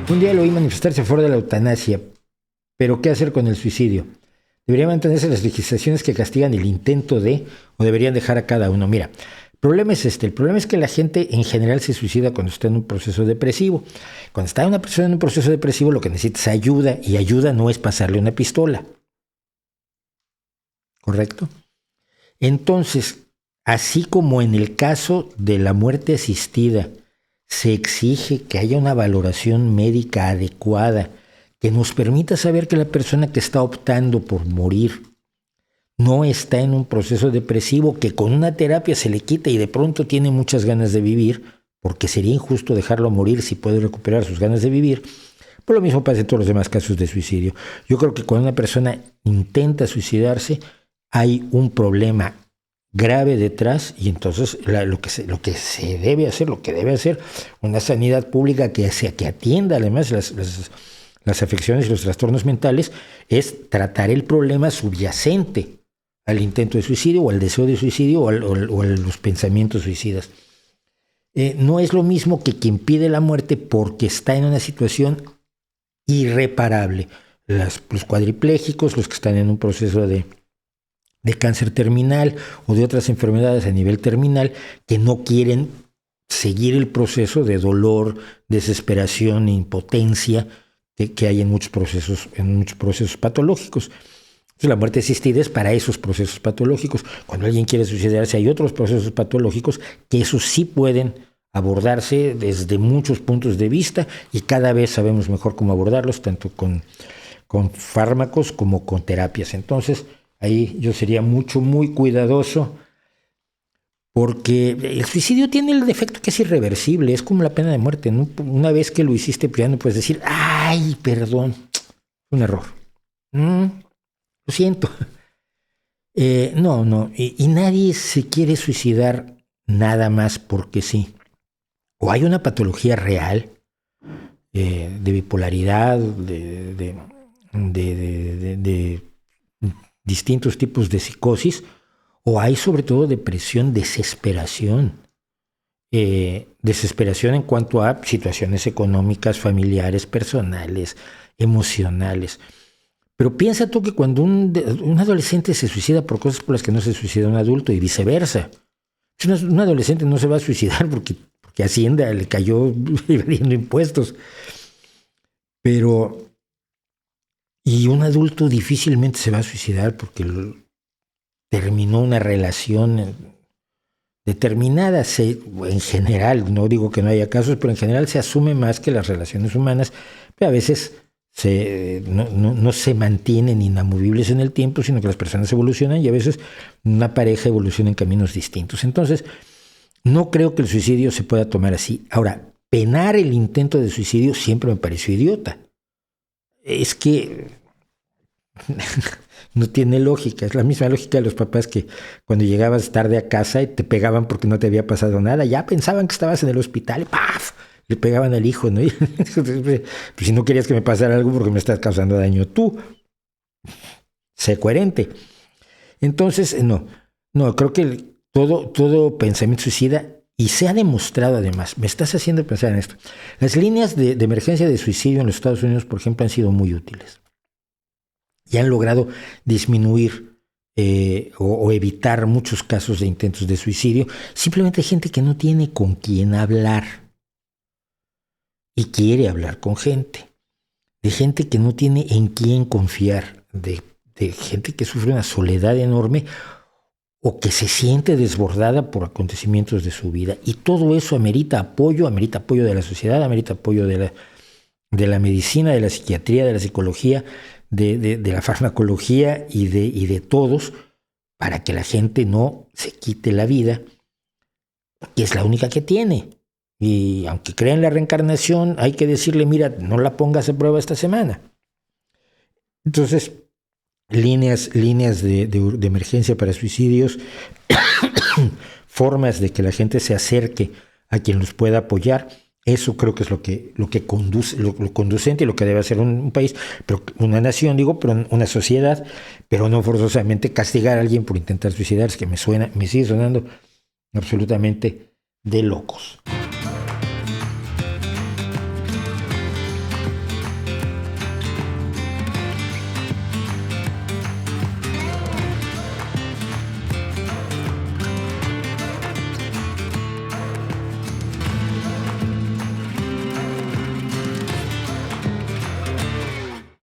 Un día lo oí manifestarse a favor de la eutanasia, pero ¿qué hacer con el suicidio? ¿Deberían mantenerse las legislaciones que castigan el intento de, o deberían dejar a cada uno? Mira, el problema es este. El problema es que la gente en general se suicida cuando está en un proceso depresivo. Cuando está una persona en un proceso depresivo, lo que necesita es ayuda, y ayuda no es pasarle una pistola. ¿Correcto? Entonces, así como en el caso de la muerte asistida, se exige que haya una valoración médica adecuada que nos permita saber que la persona que está optando por morir no está en un proceso depresivo que con una terapia se le quita y de pronto tiene muchas ganas de vivir, porque sería injusto dejarlo morir si puede recuperar sus ganas de vivir. Pues lo mismo pasa en todos los demás casos de suicidio. Yo creo que cuando una persona intenta suicidarse hay un problema grave detrás, y entonces lo que debe hacer una sanidad pública que atienda además las afecciones y los trastornos mentales, es tratar el problema subyacente al intento de suicidio o al deseo de suicidio o a los pensamientos suicidas. No es lo mismo que quien pide la muerte porque está en una situación irreparable. Los cuadriplégicos, los que están en un proceso de cáncer terminal o de otras enfermedades a nivel terminal, que no quieren seguir el proceso de dolor, desesperación e impotencia que hay en muchos procesos patológicos. Entonces, la muerte asistida es para esos procesos patológicos. Cuando alguien quiere suicidarse, hay otros procesos patológicos que esos sí pueden abordarse desde muchos puntos de vista, y cada vez sabemos mejor cómo abordarlos, tanto con fármacos como con terapias. Entonces, ahí yo sería muy cuidadoso, porque el suicidio tiene el defecto que es irreversible, es como la pena de muerte, ¿no? Una vez que lo hiciste, pues ya no puedes decir, ¡ay, perdón! Un error. Lo siento. No, y nadie se quiere suicidar nada más porque sí. O hay una patología real de bipolaridad, de distintos tipos de psicosis, o hay sobre todo depresión, desesperación. Desesperación en cuanto a situaciones económicas, familiares, personales, emocionales. Pero piensa tú que cuando un adolescente se suicida por cosas por las que no se suicida un adulto, y viceversa. Un adolescente no se va a suicidar porque Hacienda le cayó evadiendo impuestos. Y un adulto difícilmente se va a suicidar porque terminó una relación determinada. En general, no digo que no haya casos, pero en general se asume más que las relaciones humanas, pero a veces no se mantienen inamovibles en el tiempo, sino que las personas evolucionan, y a veces una pareja evoluciona en caminos distintos. Entonces, no creo que el suicidio se pueda tomar así. Ahora, penar el intento de suicidio siempre me pareció idiota. Es que no tiene lógica. Es la misma lógica de los papás que cuando llegabas tarde a casa y te pegaban porque no te había pasado nada, ya pensaban que estabas en el hospital y ¡paf! Le pegaban al hijo, ¿no? Pues si no querías que me pasara algo, porque me estás causando daño tú. Sé coherente. Entonces, no, creo que todo pensamiento suicida, y se ha demostrado además, me estás haciendo pensar en esto, las líneas de emergencia de suicidio en los Estados Unidos, por ejemplo, han sido muy útiles y han logrado disminuir o evitar muchos casos de intentos de suicidio. Simplemente hay gente que no tiene con quién hablar y quiere hablar con gente, de gente que no tiene en quién confiar, de gente que sufre una soledad enorme o que se siente desbordada por acontecimientos de su vida. Y todo eso amerita apoyo de la sociedad, amerita apoyo de la medicina, de la psiquiatría, de la psicología, de la farmacología y de todos, para que la gente no se quite la vida, que es la única que tiene. Y aunque crea en la reencarnación, hay que decirle, mira, no la pongas a prueba esta semana. Entonces, líneas de emergencia para suicidios, formas de que la gente se acerque a quien los pueda apoyar. Eso creo que es lo conducente y lo que debe hacer un país, pero una nación, pero una sociedad, pero no forzosamente castigar a alguien por intentar suicidarse, que me sigue sonando absolutamente de locos.